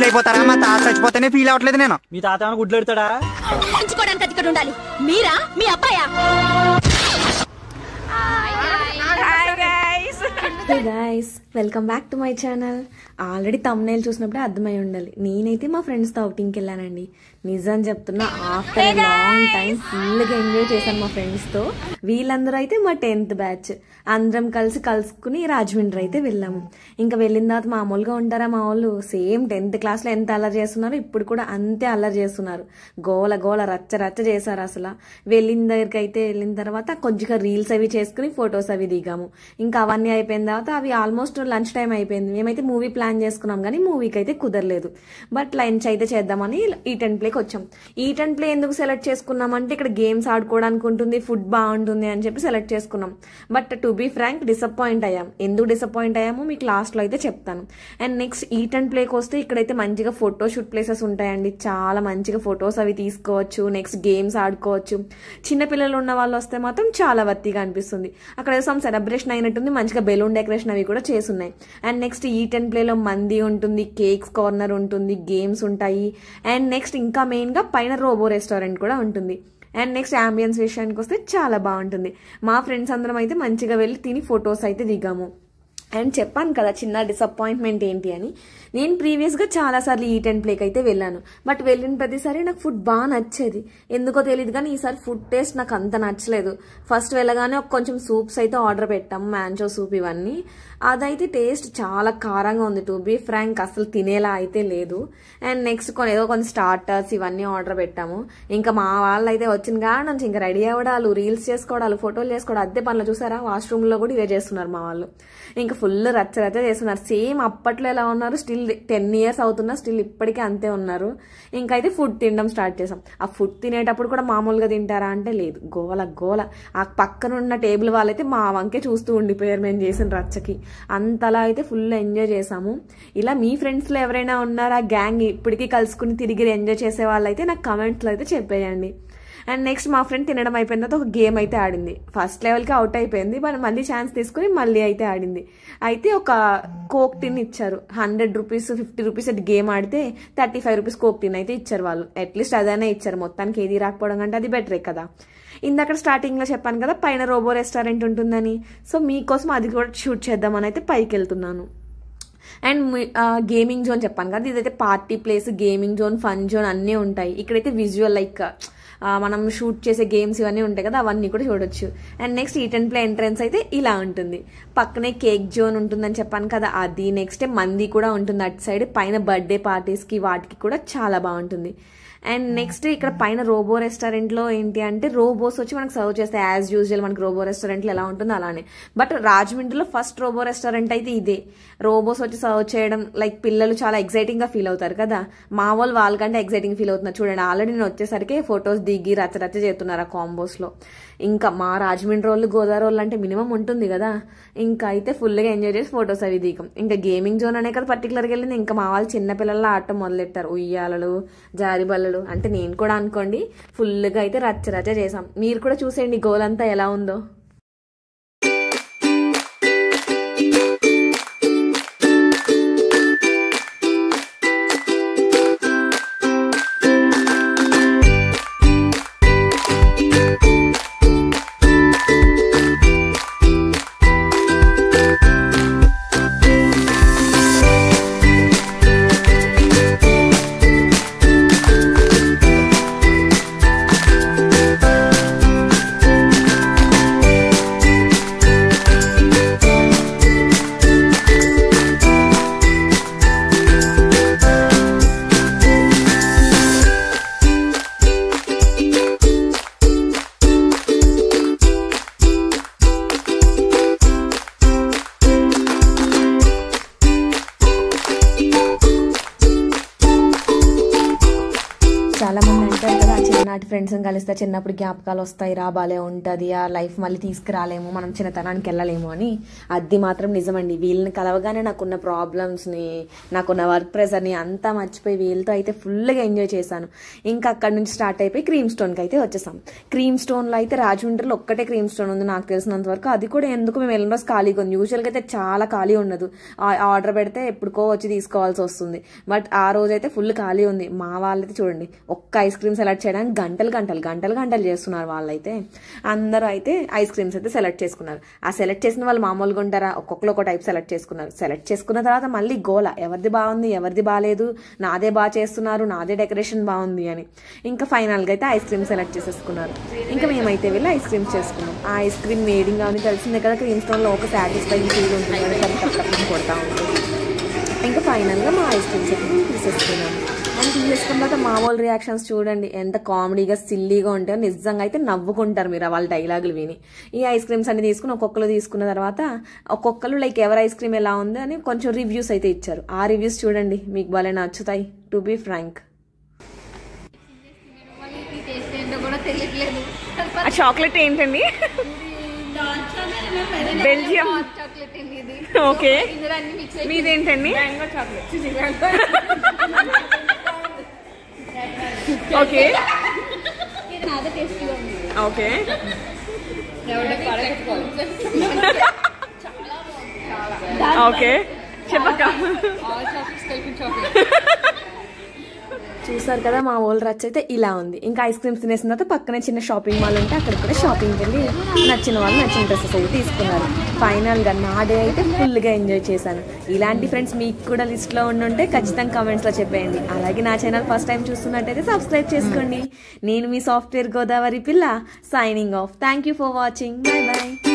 అయిపోతారా? మా తాత చచ్చిపోతేనే ఫీల్ అవ్వట్లేదు నేను. మీ తాత ఏమైనా గుడ్లు పెడతాడా? ఉండాలి మీరా మీ అబ్బాయా? Hey guys, welcome back to my channel. Already thumbnail చూసినప్పుడే అర్థమై ఉండాలి, నేనైతే మా ఫ్రెండ్స్తో అవుటింగ్కి వెళ్ళానండి. నిజం చెప్తున్నా, ఆఫ్టర్ లాంగ్ టైం ఫుల్గా ఎంజాయ్ చేశాను మా ఫ్రెండ్స్తో. వీళ్ళందరూ అయితే మా 10th బ్యాచ్. అందరం కలుసుకుని రాజమండ్రి అయితే వెళ్ళాము. ఇంకా వెళ్ళిన తర్వాత మామూలుగా ఉంటారా మా వాళ్ళు? సేమ్ 10th క్లాస్లో ఎంత అల్లరి చేస్తున్నారు, ఇప్పుడు కూడా అంతే అల్లరి చేస్తున్నారు. గోల గోల రచ్చ రచ్చ చేశారు అసలు. వెళ్ళిన తర్వాత కొంచెంగా రీల్స్ అవి చేసుకుని ఫొటోస్ అవి దిగాము. ఇంకా అవన్నీ అయిపోయిన తర్వాత అవి ఆల్మోస్ట్ లంచ్ టైం అయిపోయింది. మేమైతే మూవీ ప్లాన్ చేసుకున్నాం కానీ మూవీకి అయితే కుదరలేదు. బట్ లంచ్ అయితే చేద్దామని ఈట్ అండ్ ప్లేకి వచ్చాం. ఈట్ అండ్ ప్లే ఎందుకు సెలెక్ట్ చేసుకున్నామంటే ఇక్కడ గేమ్స్ ఆడుకోవడానికి ఉంటుంది, ఫుడ్ బాగుంటుంది అని చెప్పి సెలెక్ట్ చేసుకున్నాం. But to be frank disappoint అయ్యాం. ఎందుకు డిసప్పాయింట్ అయ్యామో మీకు లాస్ట్లో అయితే చెప్తాను. అండ్ నెక్స్ట్ ఈట్ అండ్ ప్లేకి వస్తే ఇక్కడైతే మంచిగా ఫోటోషూట్ ప్లేసెస్ ఉంటాయండి. చాలా మంచిగా ఫొటోస్ అవి తీసుకోవచ్చు, నెక్స్ట్ గేమ్స్ ఆడుకోవచ్చు. చిన్నపిల్లలు ఉన్న వాళ్ళు వస్తే మాత్రం చాలా వర్తిగా అనిపిస్తుంది. అక్కడ సమ్ సెలబ్రేషన్ అయినట్టుంది, మంచిగా బెలూన్ డెకరేషన్ అవి కూడా చేసున్నాయి. అండ్ నెక్స్ట్ ఈట్ అండ్ ప్లేలో మంది ఉంటుంది, కేక్స్ కార్నర్ ఉంటుంది, గేమ్స్ ఉంటాయి. అండ్ నెక్స్ట్ ఇంకా మెయిన్గా పైన రోబో రెస్టారెంట్ కూడా ఉంటుంది. అండ్ నెక్స్ట్ అంబియన్స్ విషయానికి వస్తే చాలా బాగుంటుంది. మా ఫ్రెండ్స్ అందరం అయితే మంచిగా వెళ్ళి తిని ఫొటోస్ అయితే దిగాము. అండ్ చెప్పాను కదా చిన్న డిసప్పాయింట్మెంట్ ఏంటి అని. నేను ప్రీవియస్గా చాలాసార్లు ఈట్ అండ్ ప్లేకి అయితే వెళ్ళాను. బట్ వెళ్ళిన ప్రతిసారి నాకు ఫుడ్ బాగా నచ్చేది. ఎందుకో తెలియదు కానీ ఈసారి ఫుడ్ టేస్ట్ నాకు అంత నచ్చలేదు. ఫస్ట్ వెళ్ళగానే కొంచెం సూప్స్ అయితే ఆర్డర్ పెట్టాము, మ్యాంచో సూప్ ఇవన్నీ. అదైతే టేస్ట్ చాలా కారంగా ఉంది. టు బీ ఫ్రాంక్ అసలు తినేలా అయితే లేదు. అండ్ నెక్స్ట్ ఏదో కొన్ని స్టార్టర్స్ ఇవన్నీ ఆర్డర్ పెట్టాము. ఇంకా మా వాళ్ళు అయితే వచ్చిన కాడ నుంచి ఇంకా రెడీ అవ్వడాలు, రీల్స్ చేసుకోవడాలు, ఫోటోలు చేసుకోవడం అదే పనులు. చూసారా, వాష్రూమ్లో కూడా ఇవే చేస్తున్నారు మా వాళ్ళు. ఇంకా ఫుల్ రచ్చ రచ్చ చేస్తున్నారు. సేమ్ అప్పట్లో ఎలా ఉన్నారు, స్టిల్ 10 years అవుతున్నా స్టిల్ ఇప్పటికే అంతే ఉన్నారు. ఇంకా అయితే ఫుడ్ తినడం స్టార్ట్ చేసాం. ఆ ఫుడ్ తినేటప్పుడు కూడా మామూలుగా తింటారా అంటే లేదు, గోల గోల. ఆ పక్కన ఉన్న టేబుల్ వాళ్ళైతే మా వంకే చూస్తూ ఉండిపోయారు మేము చేసిన రచ్చకి. అంతలా అయితే ఫుల్ ఎంజాయ్ చేసాము. ఇలా మీ ఫ్రెండ్స్లో ఎవరైనా ఉన్నారా గ్యాంగ్ ఇప్పటికీ కలుసుకుని తిరిగి ఎంజాయ్ చేసే వాళ్ళైతే నాకు కమెంట్స్లో అయితే చెప్పేయండి. అండ్ నెక్స్ట్ మా ఫ్రెండ్ తినడం అయిపోయిన తర్వాత ఒక గేమ్ అయితే ఆడింది. ఫస్ట్ లెవెల్కి అవుట్ అయిపోయింది, బట్ మళ్ళీ ఛాన్స్ తీసుకుని మళ్ళీ అయితే ఆడింది. అయితే ఒక కోక్ టిన్ ఇచ్చారు. 100 రూపీస్ 50 రూపీస్ అటు గేమ్ ఆడితే 35 రూపీస్ కోక్ టిన్ అయితే ఇచ్చారు వాళ్ళు. అట్లీస్ట్ అదైనా ఇచ్చారు. మొత్తానికి ఏది రాకపోవడం అంటే అది బెటరే కదా. ఇందాక స్టార్టింగ్లో చెప్పాను కదా పైన రోబో రెస్టారెంట్ ఉంటుందని. సో మీకోసం అది కూడా షూట్ చేద్దామని అయితే పైకి వెళ్తున్నాను. అండ్ గేమింగ్ జోన్ చెప్పాను కదా, ఇదైతే party place, gaming zone, fun zone అన్నీ ఉంటాయి. ఇక్కడైతే విజువల్ లైక్ మనం షూట్ చేసే గేమ్స్ ఇవన్నీ ఉంటాయి కదా, అవన్నీ కూడా చూడొచ్చు. And next eat and play entrance అయితే ఇలా ఉంటుంది. పక్కనే కేక్ జోన్ ఉంటుందని చెప్పాను కదా అది. నెక్స్ట్ మంది కూడా ఉంటుంది అటు సైడ్. పైన బర్త్డే పార్టీస్కి వాటికి కూడా చాలా బాగుంటుంది. అండ్ నెక్స్ట్ ఇక్కడ పైన రోబో రెస్టారెంట్లో ఏంటి అంటే రోబోస్ వచ్చి మనకు సర్వ్ చేస్తాయి. యాజ్ యూజువల్ మనకి రోబో రెస్టారెంట్లో ఎలా ఉంటుందో అలానే. బట్ రాజమండ్రిలో ఫస్ట్ రోబో రెస్టారెంట్ అయితే ఇదే. రోబోస్ వచ్చి సర్వ్ చేయడం లైక్ పిల్లలు చాలా ఎక్సైటింగ్గా ఫీల్ అవుతారు కదా, మా వాళ్ళు వాళ్ళకంటే ఎక్సైటింగ్ ఫీల్ అవుతున్నారు. చూడండి, ఆల్రెడీ నేను వచ్చేసరికి ఫొటోస్ దిగి రచ్చ రచ్చ చేస్తున్నారు ఆ కాంబోస్లో. ఇంకా మా రాజమండ్రి వాళ్ళు, గోదావరి వాళ్ళు అంటే మినిమం ఉంటుంది కదా. ఇంకా అయితే ఫుల్గా ఎంజాయ్ చేసి ఫొటోస్ అవి దిగాం. ఇంకా గేమింగ్ జోన్ అనే కదా పర్టికులర్గా వెళ్ళింది. ఇంకా మా వాళ్ళు చిన్నపిల్లల ఆట మొదలెట్టారు. ఉయ్యాలలు, జారిబల్లలు అంటే నేను కూడా అనుకోండి ఫుల్గా అయితే రచ్చ రచ్చ చేసాం. మీరు కూడా చూసేయండి గోల్ అంతా ఎలా ఉందో. ఫ్రెండ్స్ని కలిస్తే చిన్నప్పుడు జ్ఞాపకాలు వస్తాయి రా, బాలే ఉంటుంది, ఆ లైఫ్ మళ్ళీ తీసుకురాలేము, మనం చిన్నతనానికి వెళ్ళలేము అని. అది మాత్రం నిజమండి. వీళ్ళని కలవగానే నాకున్న ప్రాబ్లమ్స్ని, నాకున్న వర్క్ ప్రెషర్ని అంతా మర్చిపోయి వీళ్ళతో అయితే ఫుల్గా ఎంజాయ్ చేశాను. ఇంకా అక్కడ నుంచి స్టార్ట్ అయిపోయి క్రీమ్ స్టోన్కి అయితే వచ్చేసాం. క్రీమ్ స్టోన్లో అయితే రాజమండ్రిలో ఒక్కటే క్రీమ్ స్టోన్ ఉంది నాకు తెలిసినంత వరకు. అది కూడా ఎందుకు మేము వెళ్ళిన రోజు ఖాళీగా ఉంది. యూజువల్గా అయితే చాలా ఖాళీ ఉండదు, ఆర్డర్ పెడితే ఎప్పుడుకో వచ్చి తీసుకోవాల్సి వస్తుంది. బట్ ఆ రోజు అయితే ఫుల్ ఖాళీ ఉంది. మా వాళ్ళైతే చూడండి ఒక్క ఐస్ క్రీమ్ సెలెక్ట్ చేయడానికి గంటలు చేస్తున్నారు వాళ్ళైతే. అందరూ అయితే ఐస్ క్రీమ్స్ అయితే సెలెక్ట్ చేసుకున్నారు. ఆ సెలెక్ట్ చేసిన వాళ్ళు మామూలుగా ఉంటారా, ఒక్కొక్కరు ఒక టైప్ సెలెక్ట్ చేసుకున్నారు. సెలెక్ట్ చేసుకున్న తర్వాత మళ్ళీ గోల, ఎవరిది బాగుంది ఎవరిది బాగాలేదు, నాదే బాగా చేస్తున్నారు, నాదే డెకరేషన్ బాగుంది అని. ఇంకా ఫైనల్గా అయితే ఐస్ క్రీమ్ సెలెక్ట్ చేసేసుకున్నారు. ఇంకా మేమైతే వెళ్ళి ఐస్ క్రీమ్స్ చేసుకున్నాం. ఆ ఐస్ క్రీమ్ మేడింగ్ అని తెలిసిందే కదా, క్రీమ్ స్టోన్లో ఒక సాటిస్ఫైయింగ్ ఫీల్ ఉంటుంది అని తప్పకుండా కొడతా ఉంటుంది. ఇంకా ఫైనల్గా మా ఐస్ క్రీమ్స్ అయితే తీసేసుకున్నాము. మనం తీసేసుకున్న తర్వాత మా వాళ్ళ రియాక్షన్స్ చూడండి ఎంత కామెడీగా సిల్లీగా ఉంటాయో. నిజంగా అయితే నవ్వుకుంటారు మీరు వాళ్ళ డైలాగులు విని. ఈ ఐస్ క్రీమ్స్ అన్ని తీసుకుని ఒక్కొక్కరు తీసుకున్న తర్వాత ఒక్కొక్కరు లైక్ ఎవరి ఐస్ క్రీమ్ ఎలా ఉంది అని కొంచెం రివ్యూస్ అయితే ఇచ్చారు. ఆ రివ్యూస్ చూడండి, మీకు భలే నచ్చుతాయి టు బీ ఫ్రాంక్. ఆ చాక్లెట్ ఏంటండి? Belgium okay. మీదేంటండి? Okay okay. ఓకే చెప్పక్క. చూసారు కదా మా ఓల్ రచ్ అయితే ఇలా ఉంది. ఇంకా ఐస్ క్రీమ్స్ తినేసిన తర్వాత పక్కనే చిన్న షాపింగ్ మాల్ ఉంటే అక్కడ కూడా షాపింగ్కి వెళ్ళి నచ్చిన వాళ్ళు నచ్చిన డ్రెస్సెస్ అయితే తీసుకున్నారు. ఫైనల్గా నా డే అయితే ఫుల్గా ఎంజాయ్ చేశాను. ఇలాంటి ఫ్రెండ్స్ మీకు కూడా లిస్ట్లో ఉండుంటే ఖచ్చితంగా కామెంట్స్లో చెప్పేయండి. అలాగే నా ఛానల్ ఫస్ట్ టైం చూస్తున్నట్టయితే సబ్స్క్రైబ్ చేసుకోండి. నేను మీ సాఫ్ట్వేర్ గోదావరి పిల్ల signing off. Thank you for watching. Bye bye.